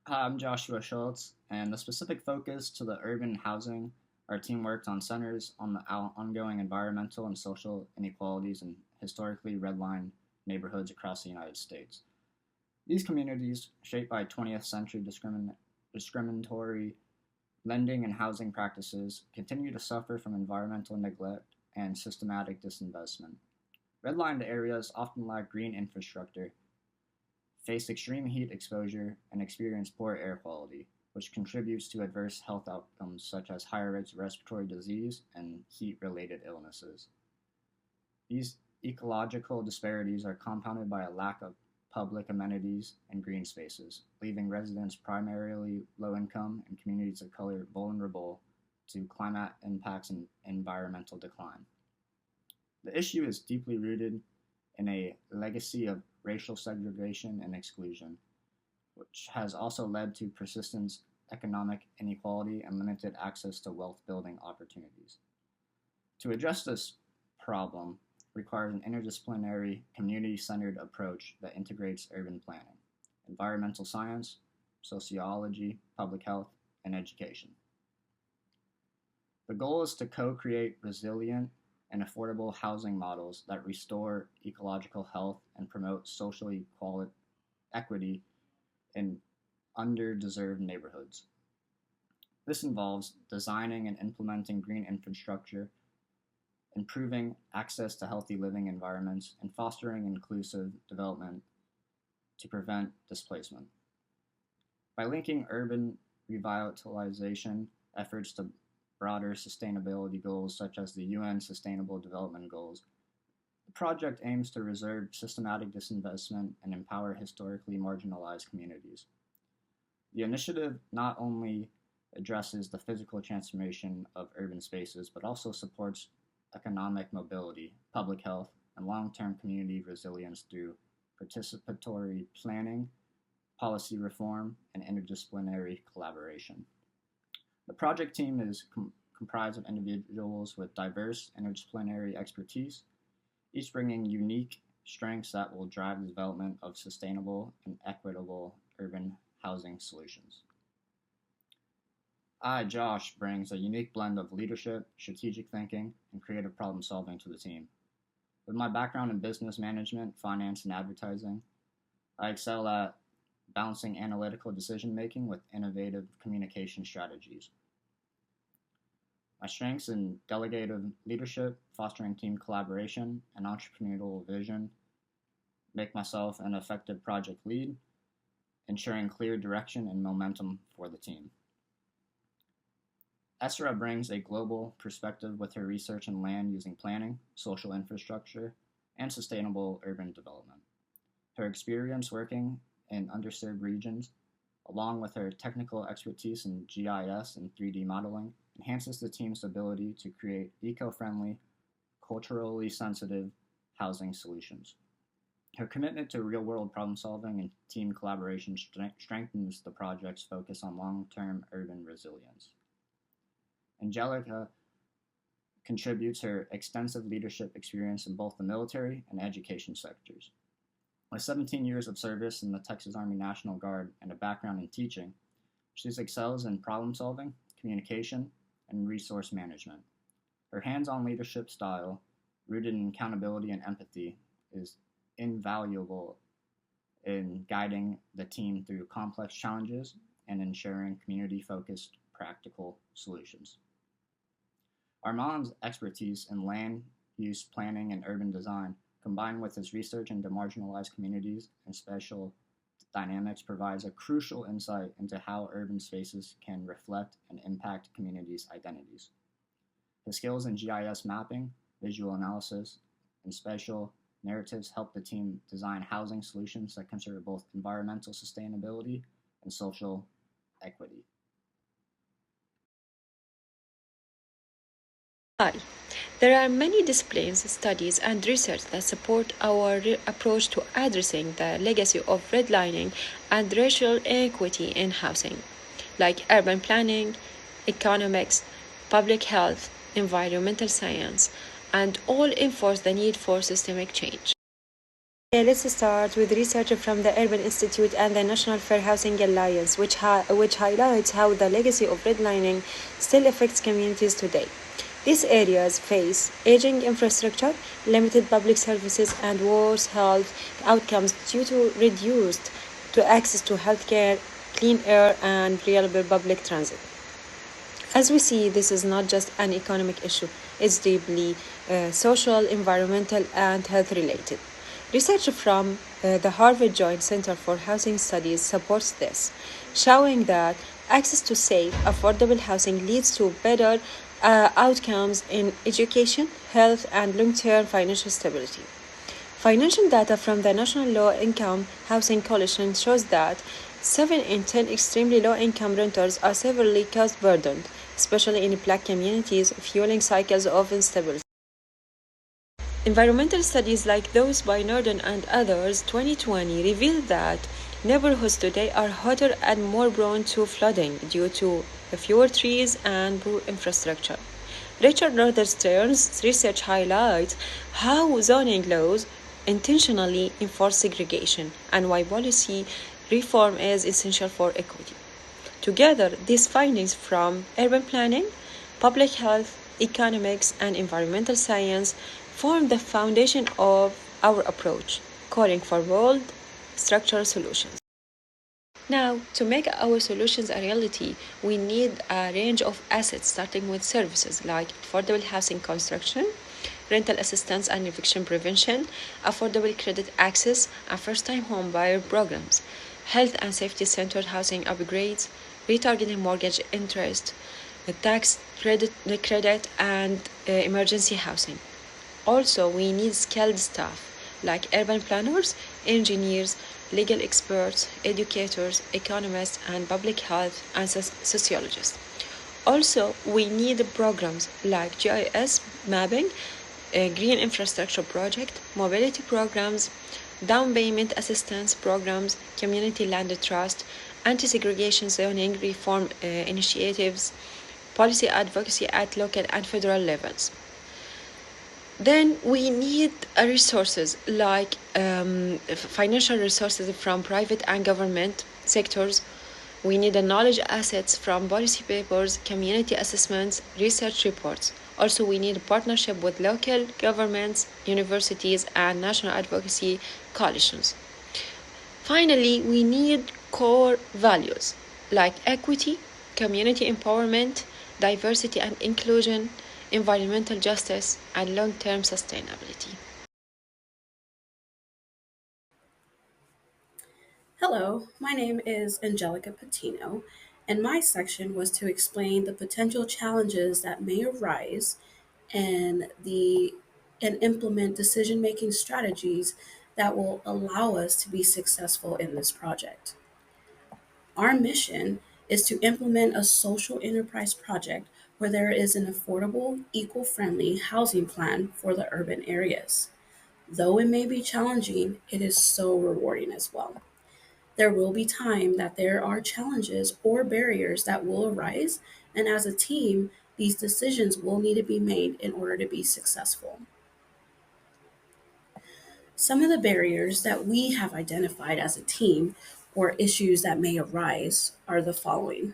Hi, I'm Joshua Schultz, and the specific focus to the urban housing, our team worked on centers on the ongoing environmental and social inequalities in historically redlined neighborhoods across the United States. These communities, shaped by 20th century discriminatory lending and housing practices, continue to suffer from environmental neglect and systematic disinvestment. Redlined areas often lack green infrastructure, face extreme heat exposure, and experience poor air quality, which contributes to adverse health outcomes such as higher rates of respiratory disease and heat related illnesses. These ecological disparities are compounded by a lack of public amenities and green spaces, leaving residents primarily low income and communities of color vulnerable to climate impacts and environmental decline. The issue is deeply rooted in a legacy of racial segregation and exclusion, which has also led to persistent economic inequality and limited access to wealth building opportunities. To address this problem requires an interdisciplinary, community centered approach that integrates urban planning, environmental science, sociology, public health, and education. The goal is to co create resilient and affordable housing models that restore ecological health and promote social equity in underdeserved neighborhoods. This involves designing and implementing green infrastructure, improving access to healthy living environments, and fostering inclusive development to prevent displacement. By linking urban revitalization efforts to broader sustainability goals such as the UN Sustainable Development Goals, the project aims to reserve systematic disinvestment and empower historically marginalized communities. The initiative not only addresses the physical transformation of urban spaces, but also supports economic mobility, public health, and long term community resilience through participatory planning, policy reform, and interdisciplinary collaboration. The project team is comprised of individuals with diverse interdisciplinary expertise, each bringing unique strengths that will drive the development of sustainable and equitable urban housing solutions. Josh, brings a unique blend of leadership, strategic thinking, and creative problem solving to the team. With my background in business management, finance, and advertising, I excel at balancing analytical decision making with innovative communication strategies. My strengths in delegative leadership, fostering team collaboration, and entrepreneurial vision make myself an effective project lead, ensuring clear direction and momentum for the team. Esraa brings a global perspective with her research in land using planning, social infrastructure, and sustainable urban development. Her experience working in underserved regions, along with her technical expertise in GIS and 3D modeling, enhances the team's ability to create eco-friendly, culturally sensitive housing solutions. Her commitment to real-world problem-solving and team collaboration strengthens the project's focus on long-term urban resilience. Angelica contributes her extensive leadership experience in both the military and education sectors. With 17 years of service in the Texas Army National Guard and a background in teaching, she excels in problem solving, communication, and resource management. Her hands on leadership style, rooted in accountability and empathy, is invaluable in guiding the team through complex challenges and ensuring community focused, practical solutions. Arman's expertise in land use planning and urban design, combined with his research into marginalized communities and spatial dynamics, provides a crucial insight into how urban spaces can reflect and impact communities' identities. His skills in GIS mapping, visual analysis, and spatial narratives help the team design housing solutions that consider both environmental sustainability and social equity. Hi. There are many disciplines, studies, and research that support our approach to addressing the legacy of redlining and racial inequity in housing, like urban planning, economics, public health, environmental science, and all enforce the need for systemic change. Let's start with research from the Urban Institute and the National Fair Housing Alliance, which highlights how the legacy of redlining still affects communities today. These areas face aging infrastructure, limited public services, and worse health outcomes due to reduced to access to healthcare, clean air, and reliable public transit. As we see, this is not just an economic issue, it's deeply social, environmental, and health related. Research from the Harvard Joint Center for Housing Studies supports this, showing that access to safe, affordable housing leads to better outcomes in education, health, and long term financial stability. Financial data from the National Low Income Housing Coalition shows that 7 in 10 extremely low income renters are severely cost burdened, especially in black communities, fueling cycles of instability. Environmental studies like those by Norton and others 2020 reveal that neighborhoods today are hotter and more prone to flooding due to fewer trees and poor infrastructure. Richard Northern's research highlights how zoning laws intentionally enforce segregation and why policy reform is essential for equity. Together, these findings from urban planning, public health, economics, and environmental science form the foundation of our approach, calling for bold structural solutions. Now, to make our solutions a reality, we need a range of assets starting with services like affordable housing construction, rental assistance and eviction prevention, affordable credit access, and first time home buyer programs, health and safety centered housing upgrades, retargeting mortgage interest, tax credit and emergency housing. Also, we need skilled staff like urban planners, engineers, legal experts, educators, economists, and public health and sociologists. Also, we need programs like GIS mapping, green infrastructure project, mobility programs, down payment assistance programs, community land trust, anti-segregation zoning reform initiatives, policy advocacy at local and federal levels. Then we need resources like financial resources from private and government sectors. We need knowledge assets from policy papers, community assessments, research reports. Also, we need a partnership with local governments, universities, and national advocacy coalitions. Finally, we need core values like equity, community empowerment, diversity and inclusion, environmental justice, and long term sustainability. Hello, my name is Angelica Patino, and my section was to explain the potential challenges that may arise and implement decision-making strategies that will allow us to be successful in this project. Our mission is to implement a social enterprise project where there is an affordable, eco-friendly housing plan for the urban areas. Though it may be challenging, it is so rewarding as well. There will be time that there are challenges or barriers that will arise, and as a team, these decisions will need to be made in order to be successful. Some of the barriers that we have identified as a team or issues that may arise are the following.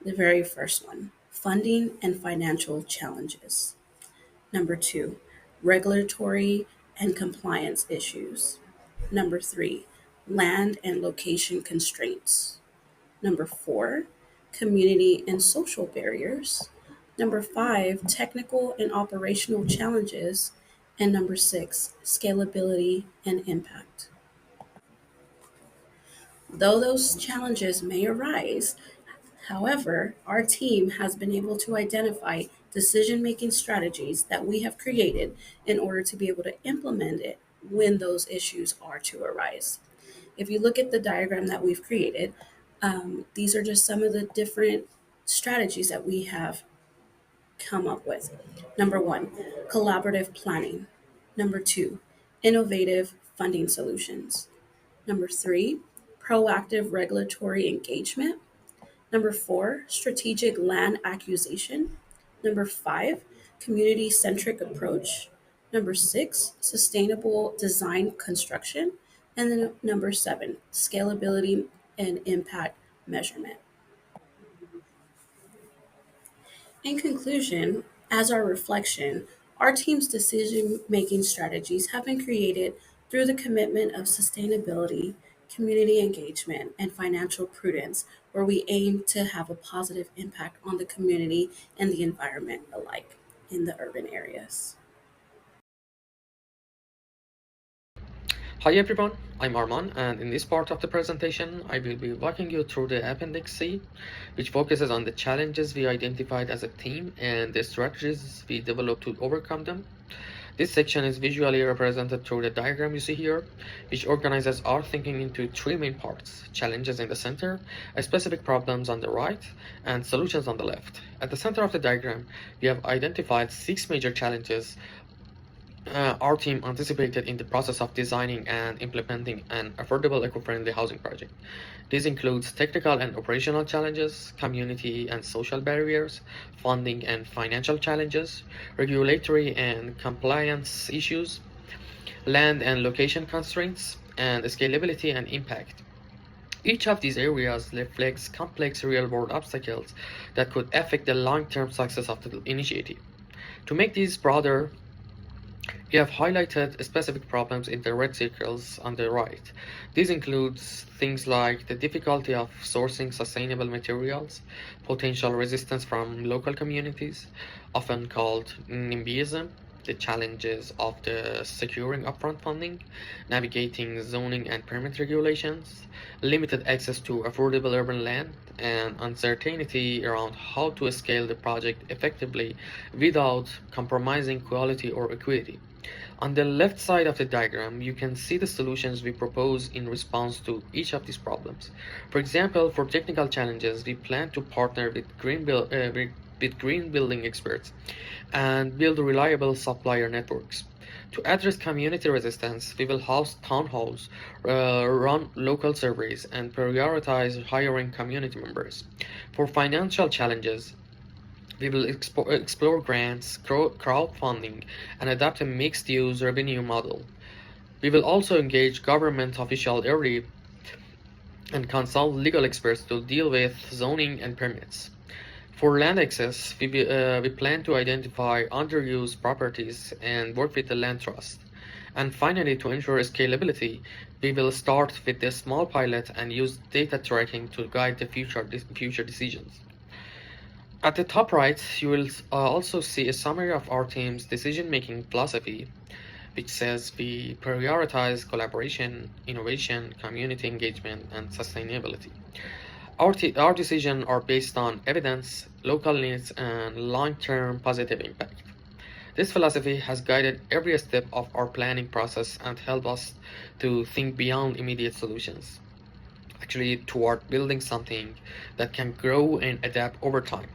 The very first one, funding and financial challenges. Number two, regulatory and compliance issues. Number three, land and location constraints. Number four, community and social barriers. Number five, technical and operational challenges. And number six, scalability and impact. Though those challenges may arise, however, our team has been able to identify decision making strategies that we have created in order to be able to implement it when those issues are to arise. If you look at the diagram that we've created, these are just some of the different strategies that we have come up with. Number one, collaborative planning. Number two, innovative funding solutions. Number three, proactive regulatory engagement. Number four, strategic land acquisition. Number five, community centric approach. Number 6, sustainable design construction. And then number 7, scalability and impact measurement. In conclusion, as our reflection, our team's decision making strategies have been created through the commitment of sustainability, community engagement, and financial prudence, where we aim to have a positive impact on the community and the environment alike in the urban areas. Hi everyone, I'm Arman, and in this part of the presentation, I will be walking you through the Appendix C, which focuses on the challenges we identified as a team and the strategies we developed to overcome them. This section is visually represented through the diagram you see here, which organizes our thinking into three main parts: challenges in the center, specific problems on the right, and solutions on the left. At the center of the diagram, we have identified 6 major challenges our team anticipated in the process of designing and implementing an affordable eco-friendly housing project. This includes technical and operational challenges, community and social barriers, funding and financial challenges, regulatory and compliance issues, land and location constraints, and scalability and impact. Each of these areas reflects complex real-world obstacles that could affect the long-term success of the initiative. To make these broader, we have highlighted specific problems in the red circles on the right. This includes things like the difficulty of sourcing sustainable materials, potential resistance from local communities, often called NIMBYism, the challenges of the securing upfront funding, navigating zoning and permit regulations, limited access to affordable urban land, and uncertainty around how to scale the project effectively without compromising quality or equity. On the left side of the diagram, you can see the solutions we propose in response to each of these problems. For example, for technical challenges, we plan to partner with green building experts and build reliable supplier networks. To address community resistance, we will host town halls, run local surveys, and prioritize hiring community members. For financial challenges, we will explore grants, crowdfunding, and adopt a mixed-use revenue model. We will also engage government officials early and consult legal experts to deal with zoning and permits. For land access, we plan to identify underused properties and work with the land trust. And finally, to ensure scalability, we will start with a small pilot and use data tracking to guide the future decisions. At the top right, you will also see a summary of our team's decision-making philosophy, which says we prioritize collaboration, innovation, community engagement, and sustainability. Our decisions are based on evidence, local needs, and long-term positive impact. This philosophy has guided every step of our planning process and helped us to think beyond immediate solutions, actually toward building something that can grow and adapt over time.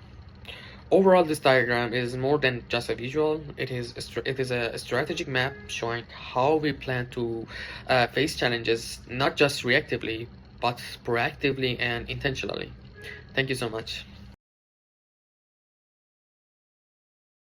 Overall, this diagram is more than just a visual. It is a strategic map showing how we plan to face challenges, not just reactively, but proactively and intentionally. Thank you so much.